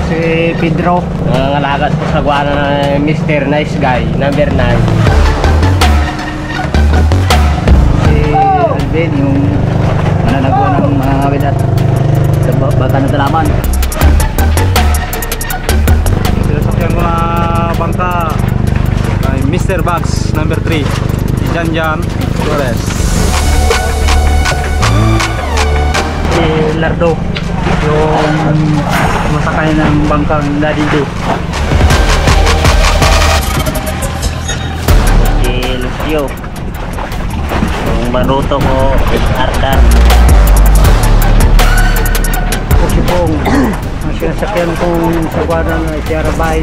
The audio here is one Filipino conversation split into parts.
si Pedro, nangangalaga po sa guwana na Mr. Nice Guy, number 9. Si Alvin, yung mananagawa ng mga ngawid at sa bata ng talaman. Sinasakyan ko na bangka kay Mr. Bugs, number 3, si Janjan Torres. Si Lardo, yung masakay ng bangkang Daddy D. Si Lucio, yung manuto ko Ardan. O si Pong, ang sinasakyan kong sa guwana na Tiarabay.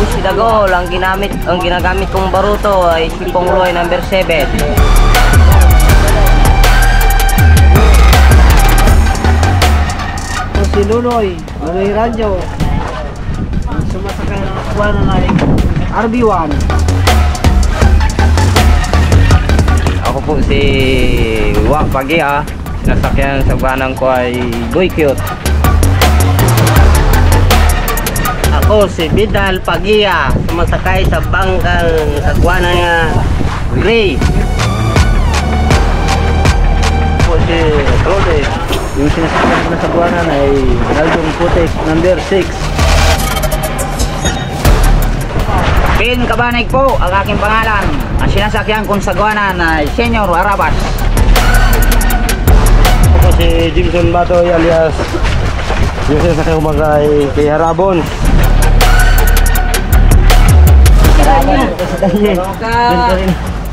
Si Dagol, ang ginagamit kong baruto ay si Pongloy, number 7. Si Luloy Radyo, ang sumasakay ng guwana na RB1. Ako po si Wak Pagia, sinasakyan sa guwanang ko ay Boy Cute. Ako si Vidal Pagia, sumasakay sa bangkang sa guwana nga Gray. Po si Rode, yung sinasakyan ko na sa guwana na ay Galdong Putek, number 6. Pin Kabanig po ang aking pangalan. Ang sinasakyan kong sagwana na Senyor Arabas. Ako si Jimson Batoy alias yung sinasakyan ko magay kay Harabon.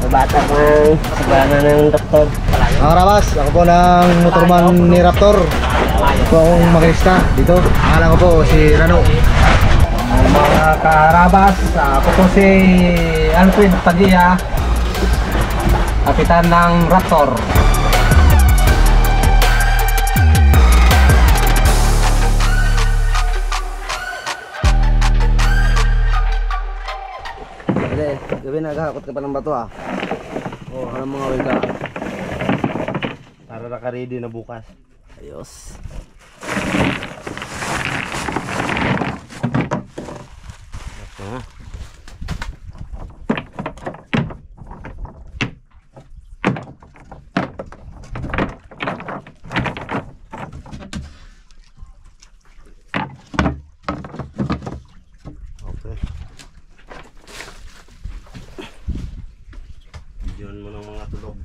Bata ko sa guwana ng doktor. Mga Karabas, ako po ng motorman ni Raptor. Ako akong makinista dito. Pangalan ko po si Rano. Mga Karabas, ako po si Alfred Pagia, kapitan ng Raptor. Gabi naghahakot ka pa ng bato ah. Oh, ano mga wika? Para naka-ready na bukas. Ayos. Okay. Diyan mo ng mga tulog.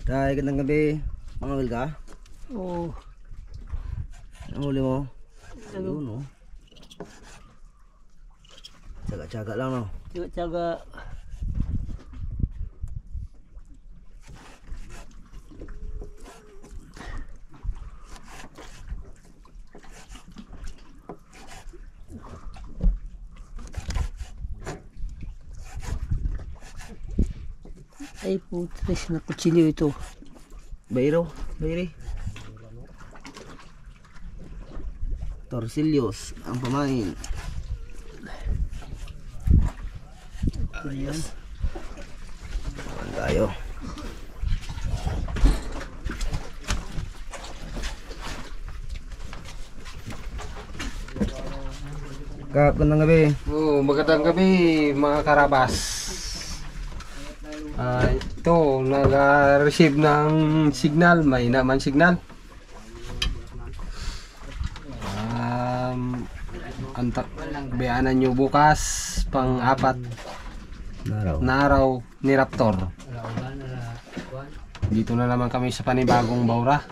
Dahil gandang gabi, mga wika? Oo. Ang huli mo? Ayun no. Tsaga-tsaga lang no. Tiyaga. Ay putres na kutsilyo ito. Bayro, bayri. Torsillos, ang pamain. Ayos. Ayan tayo. Gandang gabi. Magandang gabi mga Karabas. Ito, nag-receive ng signal, may naman signal. Bayanan nyo bukas, pang-4 na araw ni Raptor. Dito na naman kami sa panibagong Baura.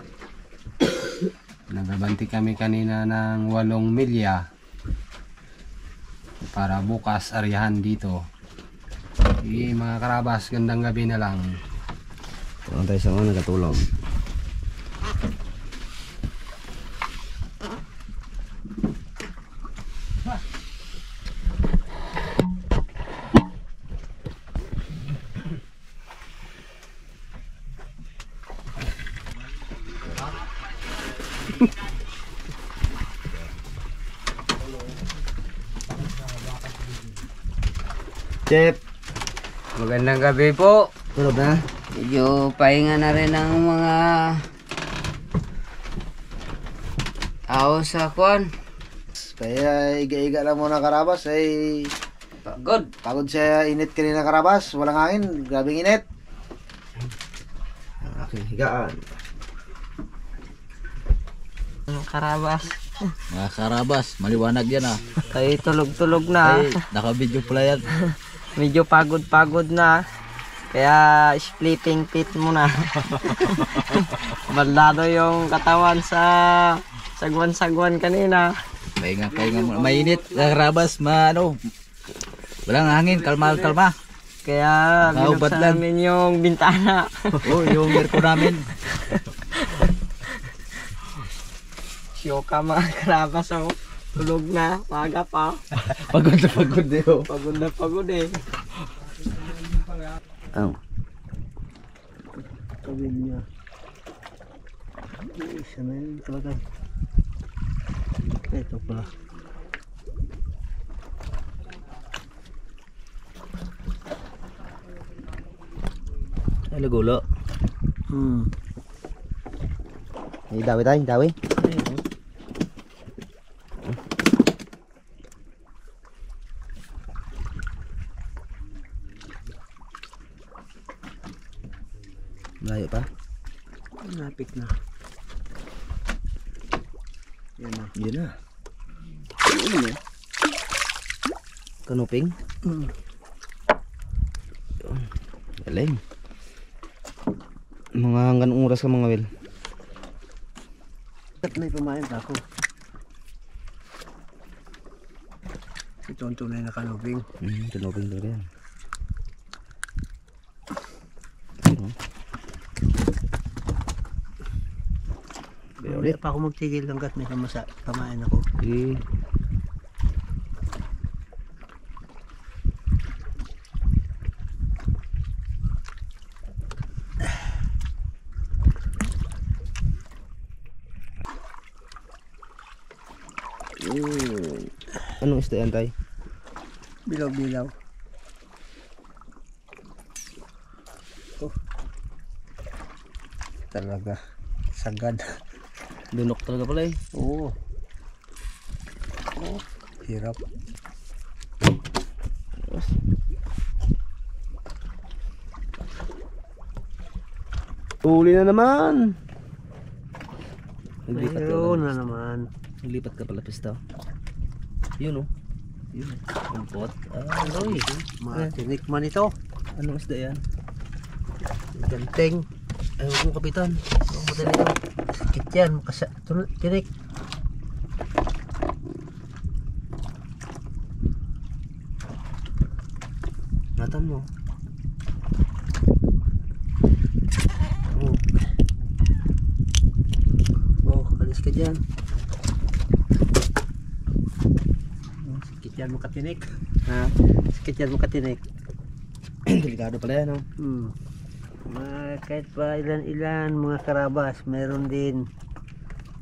Nagabanti kami kanina ng 8 milya para bukas aryahan dito. Mga Karabas, gandang gabi na lang. Tulong tayo sa mga nagatulong. Chef, magandang gabi po. Tulog na? Medyo pahinga na rin ang mga Ako sa kuan. Kaya iga-iga lang muna karabas ay Pagod. pagod sa init kanina karabas. Walang hangin, grabing init. Ang aking higaan. Karabas. Mga karabas, maliwanag yan ah. Ay tulog-tulog na. Ay, naka-video pala yan. Medyo pagod-pagod na. Kaya splitting pit muna. Bandado yung katawan sa sagwan-sagwan kanina. Pahinga muna. Mainit, karabas, walang hangin, kalma. Kaya Naubat binuksan lang. namin yung bintana. Oh, yung aircon namin. Syoka mga karabas ako. Tulog na, maga pa. Pagod eh. Oh. Pagod na pagod eh. Oh. Sabi niya. Isa na yun kalagay. Ito pala. Ay, lagulo. Dawi tayo, dawi. Malayo pa? Napik na. Yan na. Yun na. Kanuping? Galing. Mga hanggang oras ka mga Will? At may pumain pa ako. Ito ang tunay na kanubing. Kanuping talaga yan. Hindi pa ako magtigil hanggat may kamain ako. Eh. Anong isda yan, Tay? Bilaw-bilaw. Oh. Talaga. Sagad. Dunok talaga pala eh. Oo. Oh, hirap. Uli na naman! Naglipat ka Mayroon pala. na naman. Naglipat ka pala pista. Yun oh. Yun. Ang pot. Aloy. Matinik man ito. Anong isda yan? Ganteng. Ay, huwag mo kapitan. Huwag mo talaga. Sakit yan. Tinik. Natan mo. Oh, alis ka dyan. Sakit yan makatinik. Ha? Sakit yan makatinik. Delikado pala yan oh. Kahit pa ilan-ilan mga karabas, meron din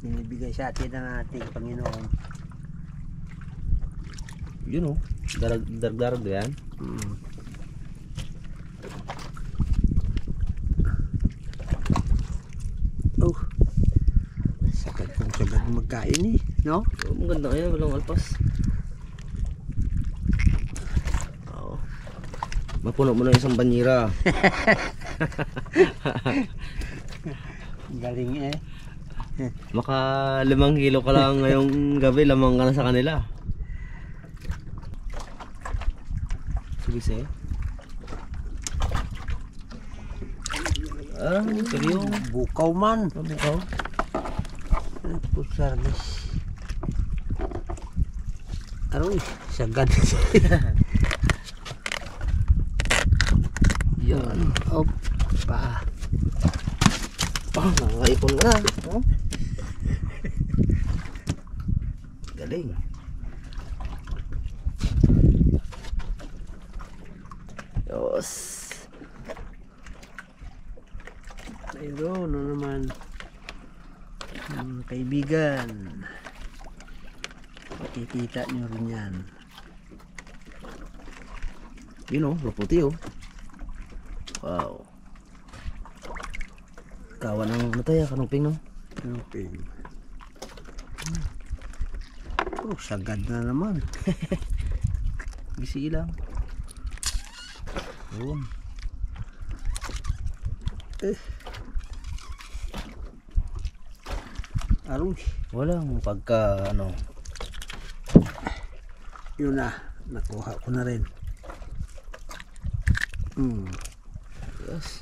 binibigay sa atin ng ating Panginoon. Yun oh. Darag-darag yan. Oh, sagad magkain eh, no? Oh, maganda kaya. Walang alpas. Oo. Mapuno mo na isang banyera. Galing eh. Maka 5 kilo ka lang ngayong gabi, lamang ka na sa kanila. Sige sa'yo. Seryo. Bukaw man. Bukaw. Pusarnis. Aroy, sagad. Yan. Oh, pa. Nangaipon ka na. Oh. Galing. Yos. Mayroon na naman. Mga kaibigan. Makikita nyo rin yan. Yun oh, maputi oh. Wow. Kawan ng ano tayo, kanuping no? Okay. Oh, sagad na naman. Gisi lang. Yun. Aroy. Walang pagka ano. Yun na. Nakuha ko na rin. Yes.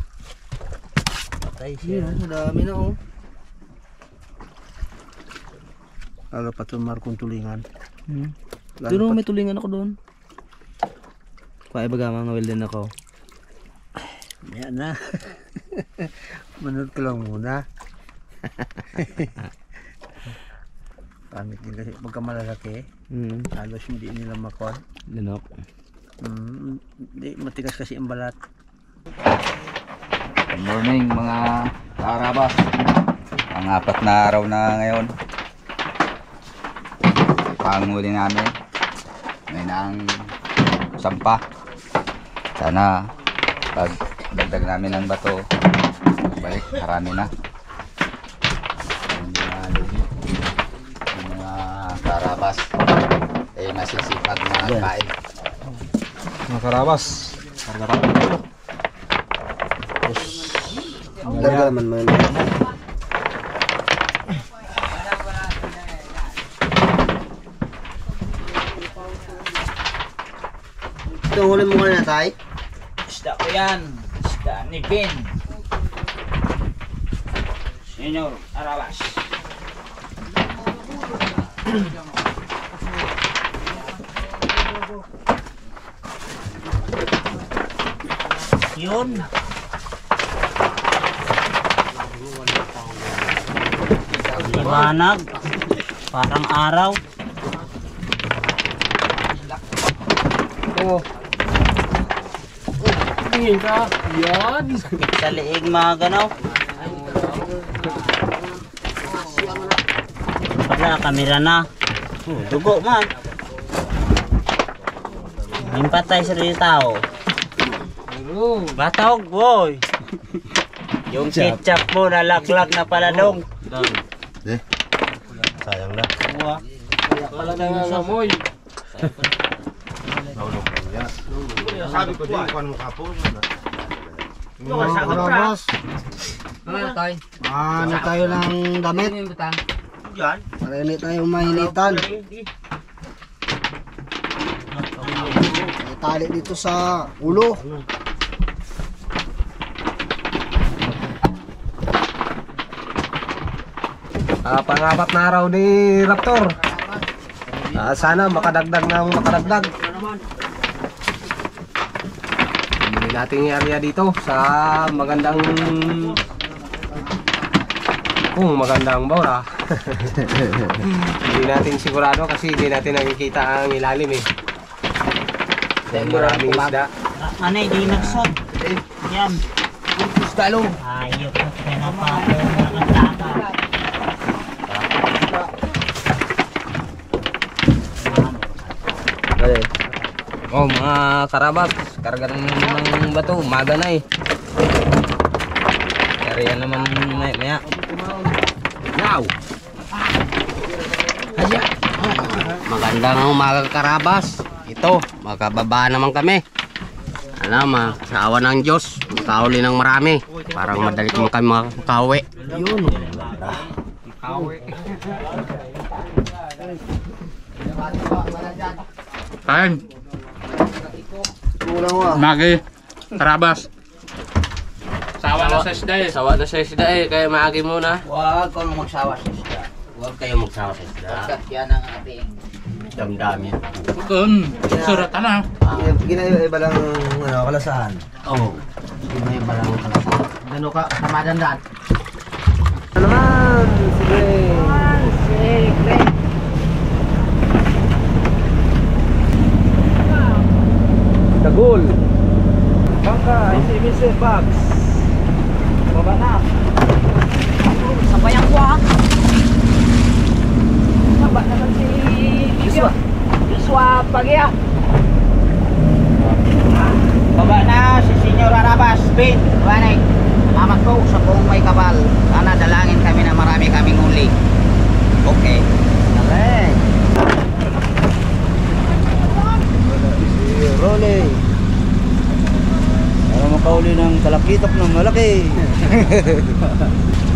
Patay siya. Yun, madami na oh. Lalo pa itong markong tulingan. Lalo Doon pa- may tulingan ako doon. Kaya bagamang nawil din ako. Yan na. Manood ka lang muna. Pangit din kasi pagka malalaki, halos hindi nila makuha. Linok. Hindi, matigas kasi ang balat. Good morning mga karabas. Ang 4 na araw na ngayon. Panghuli namin. May nang sampa. Sana pag dagdag namin ng bato, balik marami na. Yung mga karabas ay masisipag na kain. Mga karabas. Karga-karga. Dagdaman mo yun. Ito, huli mo na tay. Isda ko yan. Isda ni Ben. Senyor Arabas. Yun. Liwanag. Parang araw. Oh. Tingin ka. Yan. Sakit sa liig mga ganaw. Wala, kamera na. Dugo man. Impatay sa rin tao. Batog, boy. Yung ketchup mo nalaglag na pala dong. Sayang na. Pala na yung samoy. Sabi ko din kung ano kapon. Karabas. Ano tayo ng damit? Para hindi tayo mahinitan. May tali dito sa ulo. Pang-4 na araw ni Raptor. Sana makadagdag ng makadagdag. Hindi natin yung area dito sa magandang magandang bawra. Hindi natin sigurado kasi hindi natin nakikita ang ilalim eh. Dahil maraming isda. Ano hindi nagsot? Yan. Isda lo. Ayok na pinapato ng taka. Oh, mga karabas, karga ng bato, umaga na eh. Kaya naman maya. Yaw. Ayan. Magandang umaga karabas. Ito, makababa naman kami. Alam, sa awa ng Diyos, makahuli ng marami. Parang madali naman kami makauwi. Yun. Kain. Kulang wa. Magi. Karabas. Sawa na sa isda eh. Sawa na sa isda eh, kaya maagi muna. Huwag kang magsawa sa isda. Huwag kayong magsawa sa isda. Pagkat yan ang ating Damdamin. Suratan na. Ginaiba lang kalasahan. Oo. Iba lang talaga. Gano ka kamadandaan? Ano naman? Sige. Dagol. Bangka, Mr. Bugs. Baba na. sabayang ko ah. Saba naman si Joshua. Joshua Pagya. Baba na si Senyor Arabas. Ben, wanay. Mamat ko sa buong may kapal. Sana dalangin kami na marami kaming huli. Okay. makauli ng talakitok ng malaki.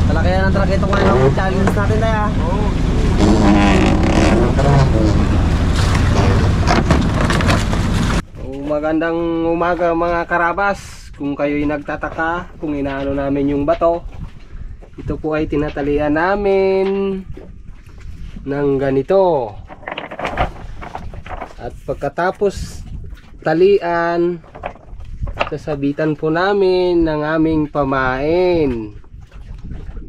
Talaki yan ang traketo ko yung challenge natin tayo. Magandang umaga mga karabas. Kung kayo'y nagtataka kung inaano namin yung bato, ito po ay tinatalian namin ng ganito. At pagkatapos talian, sasabitan po namin ng aming pamain.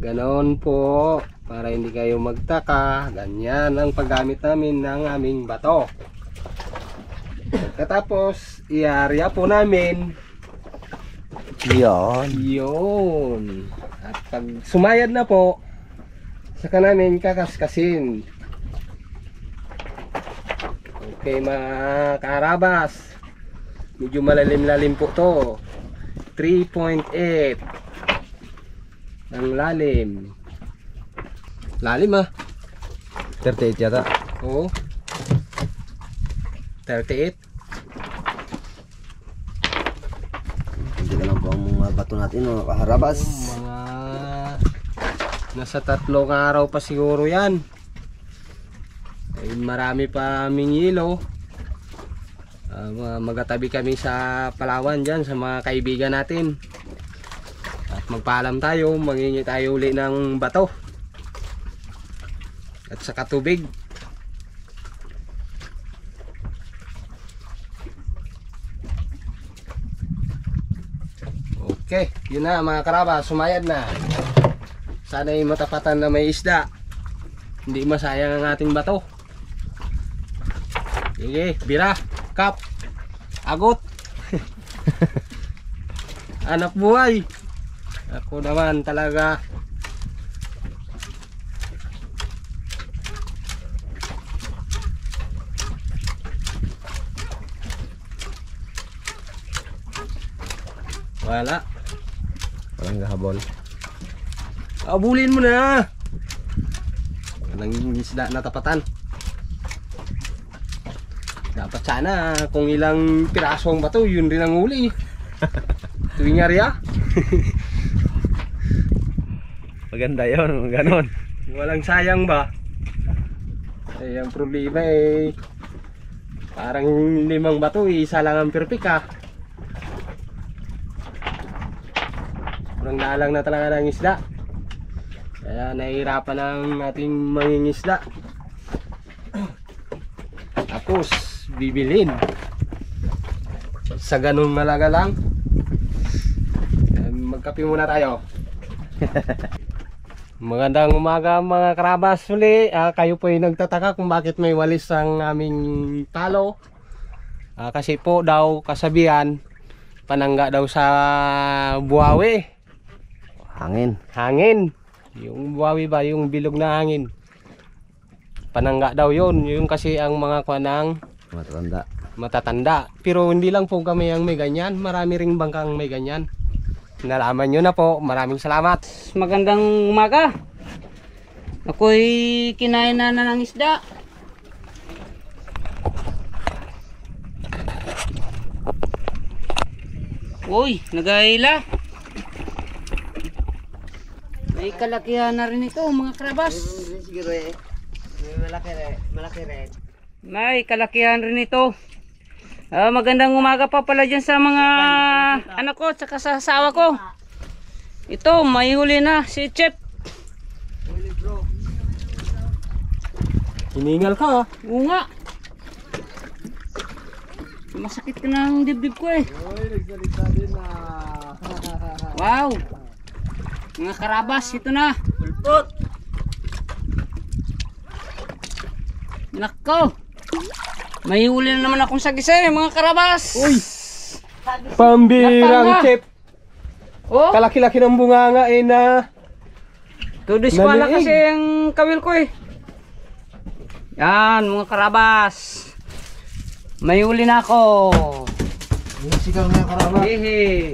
Ganon po, para hindi kayo magtaka. Ganyan ang paggamit namin ng aming bato. Pagkatapos iarya po namin yun. At pag sumayad na po, saka namin kakaskasin. Okay mga karabas, medyo malalim-lalim po to, 3.8 ang lalim. Lalim 38 yata. Oo, 38. Hindi ka lang po ang mga bato natin, mga kaharabas. Mga nasa 3 araw pa siguro yan. Ay, marami pa aming yelo. Magatabi kami sa Palawan dyan sa mga kaibigan natin. At magpaalam tayo, mangingi tayo uli ng bato at saka tubig. Okay, yun na mga karaba, sumayad na. Sana'y matapatan na may isda, hindi masayang ang ating bato. Sige, bira, kap, agot. Anak buhay. Ako naman talaga. Wala. Walang gahabol. Abulin mo na. Walang isda na tapatan. Dapat sana kung ilang piraso ang bato, yun rin ang uli. Tuwing area. Maganda yun, ganon. Walang sayang ba? Eh, ang problema eh, parang 5 bato, isa lang ang perfect Kurang dalang na talaga ng isda. Kaya nahihirapan ang ating mangingisda. Tapos bibilin sa ganung malaga lang. Magkape muna tayo. Magandang umaga mga karabas uli. Kayo po ay nagtataka kung bakit may walis ang aming talo. Kasi po daw kasabihan, panangga daw sa buhawi. Hangin. Yung buhawi ba, yung bilog na hangin. Panangga daw yun. Yung kasi ang mga kwanang matatanda. Pero hindi lang po kami ang may ganyan. Marami ring bangkang may ganyan. Nalaman nyo na po. Maraming salamat. Magandang umaga. Ako'y kinain na ng isda. Uy, nagahila. May kalakihan na rin ito mga karabas. Malaki rin. May kalakihan rin ito. Magandang umaga pa pala dyan sa mga anak ko at sa asawa ko. Ito, may huli na si Chef. Hiningal ka Oo nga. Masakit ka ng dibdib ko eh. Wow. Mga karabas, ito na. Pulpot! Nako. May huli na naman akong sagise mga karabas. Uy! Pambirang Napanga. chef. Oh, Kalaki-laki ng bunganga eh na. tudis wala Naliig. kasi ang kawil ko eh. Yan mga karabas. May huli na ako. Sigaw na yung karabas. Hehe.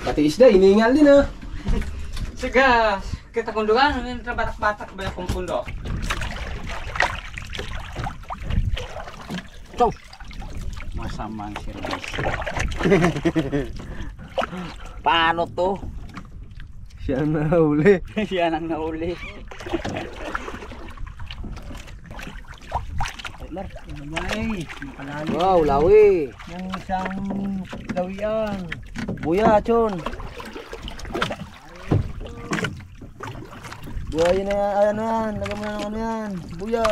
Pati isda, hiningal din Sige, kita kunduan, batak-batak ba yung kundo? Ito. Masamang service. Paano to? Siya ang nahuli. Siya nang nauli. Wow, lawi. Yung isang gawian. Buya, chon. Buya yun na yan. Ayan yan. Lagyan mo na ng ano yan. Buya.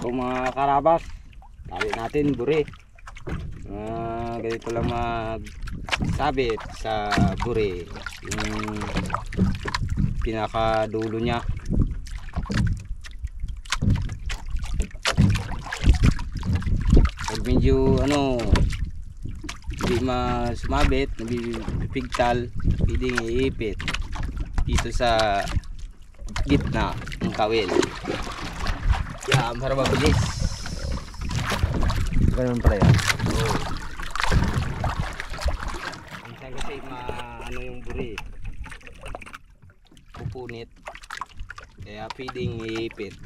So mga karabas, tabi natin buri. Ganito lang magsabit sa buri, yung pinakadulo niya. Pag medyo hindi sumabit, nabibigtal, pwedeng iipit dito sa gitna ng kawil. Yan, para mabilis. Ganun pala yan. Minsan kasi yung buri, pupunit, kaya pwedeng iipit.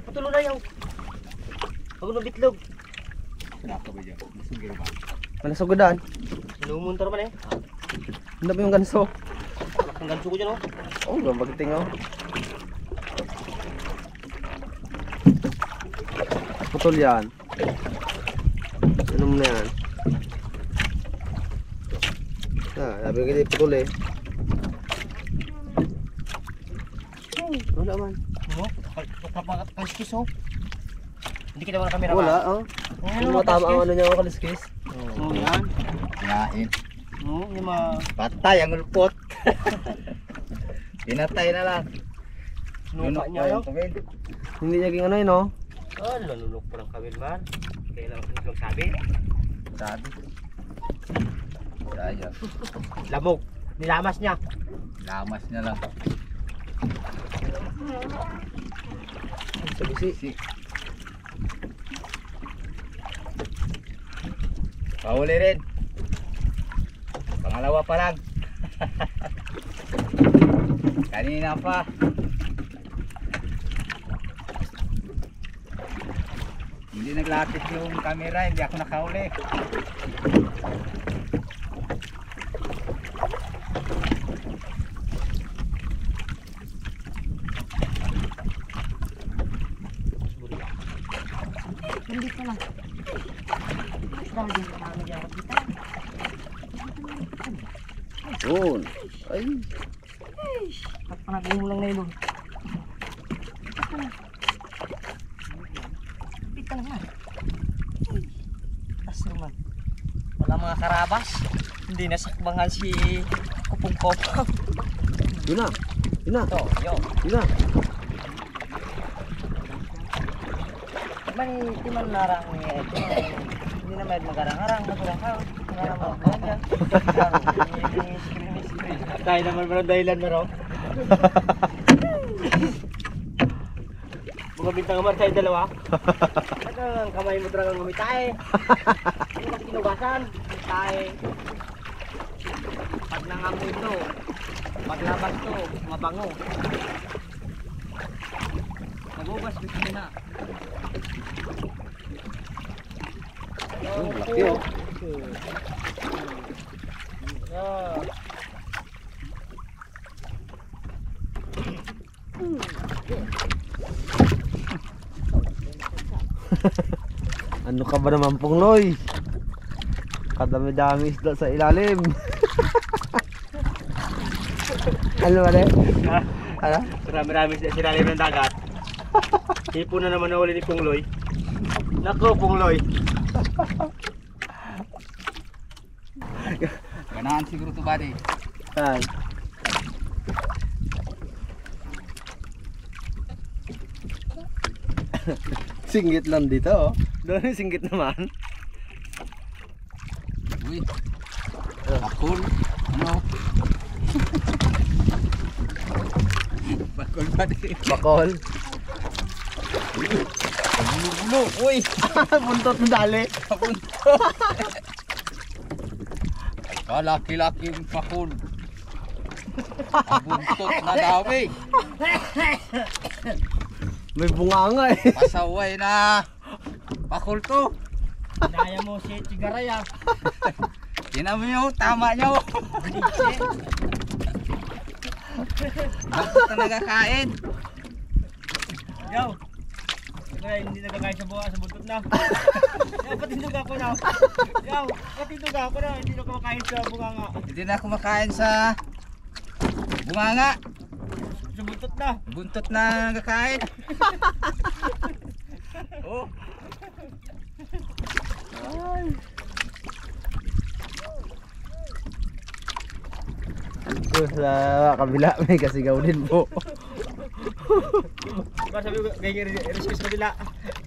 Putulo na yung. Huwag na bitlog. Manasugadan. Inumunta naman eh. Hindi ba yung ganso? Ang ganso ko dyan oh. Oh, gambagting oh. Putol yan. Ano mo na yan? Sabi ko dito putol eh. Wala man. Kaliskis oh. Hindi kita mga kamera. Wala oh. Hindi mo tama ang ano niya oh, kaliskis. Oh, yan. Yain. Oh, yung mga... Patay ang ulpot. Pinatay na lang. Nuka niya yun. Hindi niya ging ano yun oh. Oh, nanunok pa ng kamil man. Kailangan ko magsabi. Sabi. Sayang. Lamog. Nilamas niya. Lamas niya lang. Sabisi. Pahuli rin. Pangalawa pa lang. Kanina pa. Hindi naglapit yung camera, hindi ako nakahuli. Hindi pa lang. Dahil din pa namin yung kita. Yun. Ay. At panagin mo lang na yun. Pita naman. Tas naman. Wala mga karabas. Hindi nasakbangan si Kupong-Kopong. Yun na. Yun na. Ito, yun. Yun na. Man, di man narang niya ito. Hindi na may magarang-harang. Magarang ka. Magarang ka dyan. Tayo naman meron dahilan meron. Mga bintang amar tayo dalawa. Ito ang kamay mo talagang gumitay. Hindi kasi kinugasan. Gumitay. Pag nangamoy ito, paglabas ito, mabango. Nagugas gusto nyo na. Laki oh. Yan. Ano ka ba naman Pungloy? Kadami-dami isda sa ilalim. Ano ba rin? Ano? Marami-rami sa ilalim ng dagat. Hipo na naman nahuli ni Pungloy. Nako, Pungloy. Ganahan siguro to buddy. Saan? Singgit lang dito oh. Doon yung singgit naman. Uy. Bakul. Ano? Bakul buddy. Bakol. Bulu-bulu. Uy. Buntot na dali. Kalaki-laking bakul. Buntot na dami. May bunganga eh. Pasaway na. Bakul to. Daya mo si Tigaray ah. Tinan mo yun, tama nyo. Bakit na nagkakain? Yo. Tigaray, hindi nagkakain sa buha sa buntot na. Yo, patindog ako na. Yo, patindog ako na. Hindi na kumakain sa bunganga. Hindi na kumakain sa bunganga. Sa buntot na. Buntot na nagkakain. Oh. Sa kabila may kasigaw din po. Diba sabi ko, ganyan rescue sa kabila.